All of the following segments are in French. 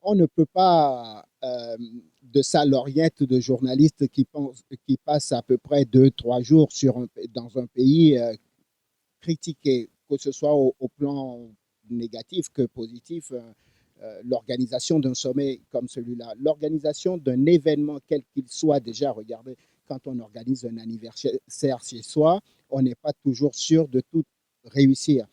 On ne peut pas, de sa lorgnette de journalistes qui passent à peu près 2, 3 jours dans un pays, critiquer, que ce soit au plan négatif que positif, l'organisation d'un sommet comme celui-là, l'organisation d'un événement quel qu'il soit. Déjà, regardez, quand on organise un anniversaire chez soi, on n'est pas toujours sûr de tout réussir.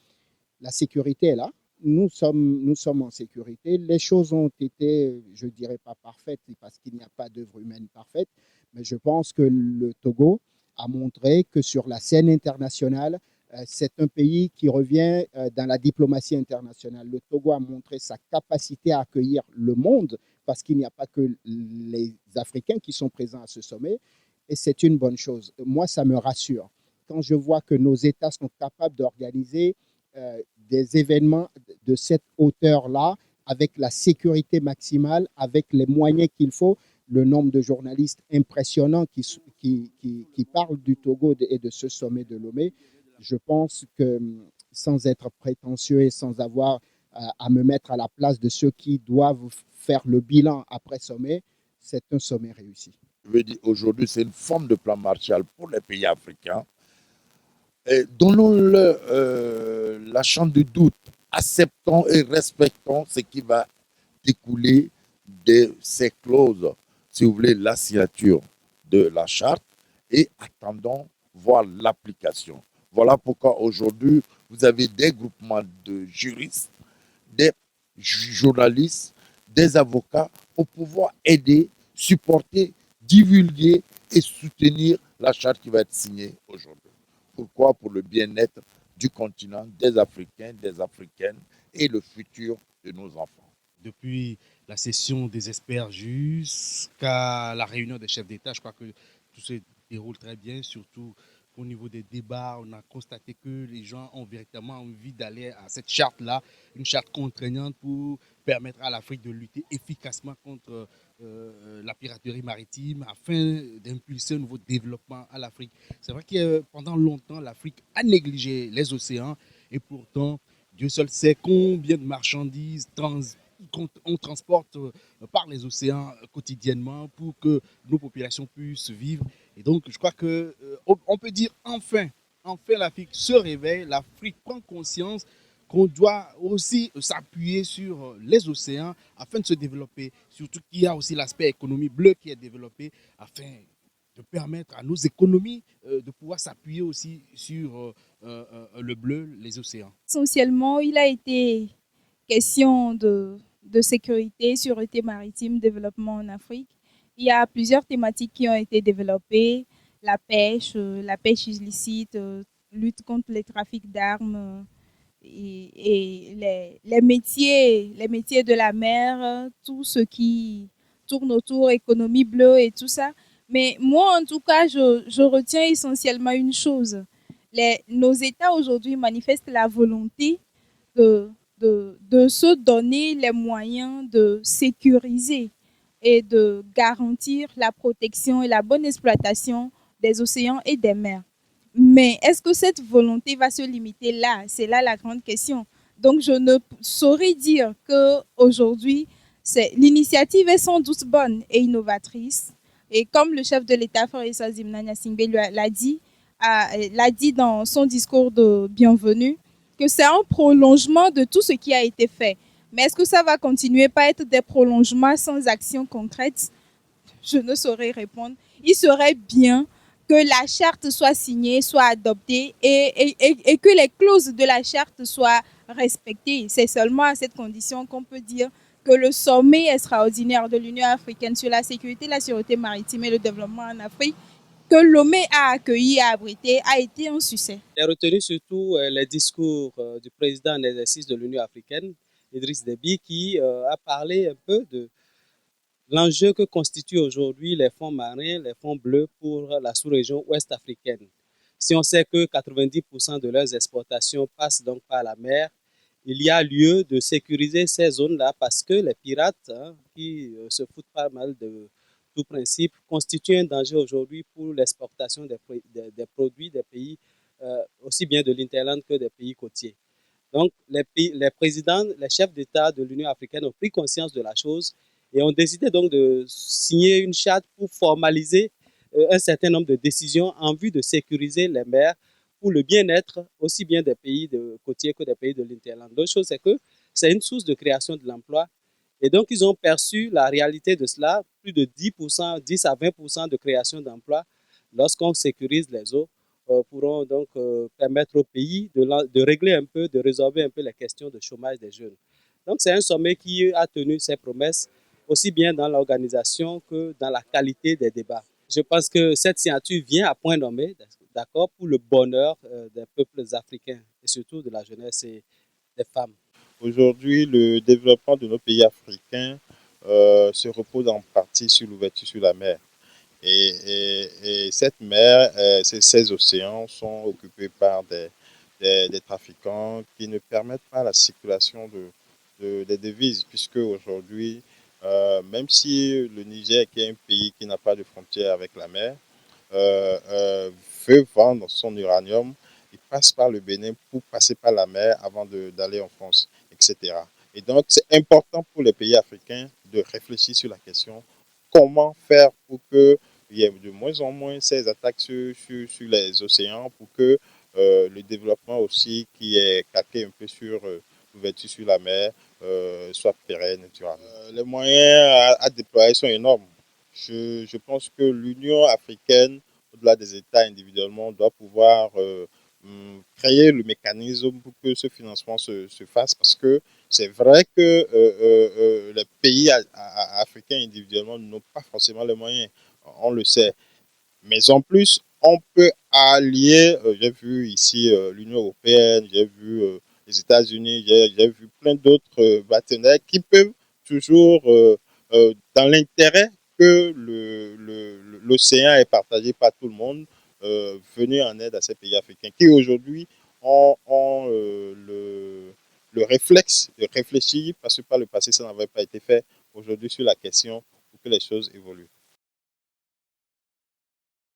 La sécurité est là. Nous sommes en sécurité. Les choses ont été, je ne dirais pas parfaites, parce qu'il n'y a pas d'œuvre humaine parfaite, mais je pense que le Togo a montré que sur la scène internationale, c'est un pays qui revient dans la diplomatie internationale. Le Togo a montré sa capacité à accueillir le monde, parce qu'il n'y a pas que les Africains qui sont présents à ce sommet, et c'est une bonne chose. Moi, ça me rassure. Quand je vois que nos États sont capables d'organiser des événements de cette hauteur-là, avec la sécurité maximale, avec les moyens qu'il faut, le nombre de journalistes impressionnants qui parlent du Togo et de ce sommet de Lomé, je pense que sans être prétentieux et sans avoir à me mettre à la place de ceux qui doivent faire le bilan après sommet, c'est un sommet réussi. Je veux dire, aujourd'hui, c'est une forme de plan Marshall pour les pays africains. Donnons-leur la chance de doute, acceptons et respectons ce qui va découler de ces clauses, si vous voulez, la signature de la charte et attendons voir l'application. Voilà pourquoi aujourd'hui, vous avez des groupements de juristes, des journalistes, des avocats pour pouvoir aider, supporter, divulguer et soutenir la charte qui va être signée aujourd'hui. Pourquoi? Pour le bien-être du continent, des Africains, des Africaines et le futur de nos enfants. Depuis la session des experts jusqu'à la réunion des chefs d'État, je crois que tout se déroule très bien, surtout au niveau des débats. On a constaté que les gens ont véritablement envie d'aller à cette charte-là, une charte contraignante pour permettre à l'Afrique de lutter efficacement contre la piraterie maritime afin d'impulser un nouveau développement à l'Afrique. C'est vrai que pendant longtemps, l'Afrique a négligé les océans et pourtant, Dieu seul sait combien de marchandises on transporte par les océans quotidiennement pour que nos populations puissent vivre. Et donc, je crois que on peut dire enfin l'Afrique se réveille, l'Afrique prend conscience qu'on doit aussi s'appuyer sur les océans afin de se développer. Surtout qu'il y a aussi l'aspect économie bleue qui est développé afin de permettre à nos économies de pouvoir s'appuyer aussi sur le bleu, les océans. Essentiellement, il a été question de sécurité, sûreté maritime, développement en Afrique. Il y a plusieurs thématiques qui ont été développées, la pêche illicite, lutte contre les trafics d'armes et les métiers de la mer, tout ce qui tourne autour économie bleue et tout ça. Mais moi, en tout cas, je retiens essentiellement une chose. Nos États aujourd'hui manifestent la volonté de, de se donner les moyens de sécuriser et de garantir la protection et la bonne exploitation des océans et des mers. Mais est-ce que cette volonté va se limiter là? C'est là la grande question. Donc, je ne saurais dire qu'aujourd'hui, l'initiative est sans doute bonne et innovatrice. Et comme le chef de l'État, Faisal Zimnania Singbe, l'a dit dans son discours de bienvenue, que c'est un prolongement de tout ce qui a été fait. Mais est-ce que ça va continuer par être des prolongements sans action concrète? Je ne saurais répondre. Il serait bien que la charte soit signée, soit adoptée et que les clauses de la charte soient respectées. C'est seulement à cette condition qu'on peut dire que le sommet extraordinaire de l'Union africaine sur la sécurité, la sûreté maritime et le développement en Afrique que Lomé a accueilli et abrité a été un succès. J'ai retenu surtout les discours du président en exercice de l'Union africaine, Idriss Déby, qui a parlé un peu de l'enjeu que constituent aujourd'hui les fonds marins, les fonds bleus pour la sous-région ouest africaine. Si on sait que 90% de leurs exportations passent donc par la mer, il y a lieu de sécuriser ces zones-là parce que les pirates, qui se foutent pas mal de tout principe, constituent un danger aujourd'hui pour l'exportation des produits des pays, aussi bien de l'Interland que des pays côtiers. Donc, les présidents, les chefs d'État de l'Union africaine ont pris conscience de la chose et ont décidé donc de signer une charte pour formaliser un certain nombre de décisions en vue de sécuriser les mers pour le bien-être aussi bien des pays côtiers que des pays de l'Interland. L'autre chose, c'est que c'est une source de création de l'emploi. Et donc, ils ont perçu la réalité de cela, plus de 10%, 10 à 20% de création d'emplois lorsqu'on sécurise les eaux pourront donc permettre au pays de régler un peu, de résolver un peu les questions de chômage des jeunes. Donc c'est un sommet qui a tenu ses promesses, aussi bien dans l'organisation que dans la qualité des débats. Je pense que cette signature vient à point nommé, d'accord, pour le bonheur des peuples africains et surtout de la jeunesse et des femmes. Aujourd'hui, le développement de nos pays africains se repose en partie sur l'ouverture sur la mer. Et cette mer, ces océans sont occupés par des trafiquants qui ne permettent pas la circulation des devises, puisque aujourd'hui, même si le Niger, qui est un pays qui n'a pas de frontière avec la mer, veut vendre son uranium, il passe par le Bénin pour passer par la mer avant d'aller en France, etc. Et donc, c'est important pour les pays africains de réfléchir sur la question comment faire pour qu'il y ait de moins en moins ces attaques sur les océans, pour que le développement aussi qui est calqué un peu sur l'ouverture sur la mer soit pérenne. Les moyens à déployer sont énormes. Je pense que l'Union africaine, au-delà des États individuellement, doit pouvoir créer le mécanisme pour que ce financement se fasse, parce que c'est vrai que les pays africains individuellement n'ont pas forcément les moyens, on le sait. Mais en plus, on peut allier, j'ai vu ici l'Union européenne, j'ai vu les États-Unis, j'ai vu plein d'autres partenaires qui peuvent toujours, dans l'intérêt que l'océan est partagé par tout le monde, venir en aide à ces pays africains qui aujourd'hui ont le réflexe de réfléchir, parce que par le passé, ça n'avait pas été fait, aujourd'hui sur la question pour que les choses évoluent.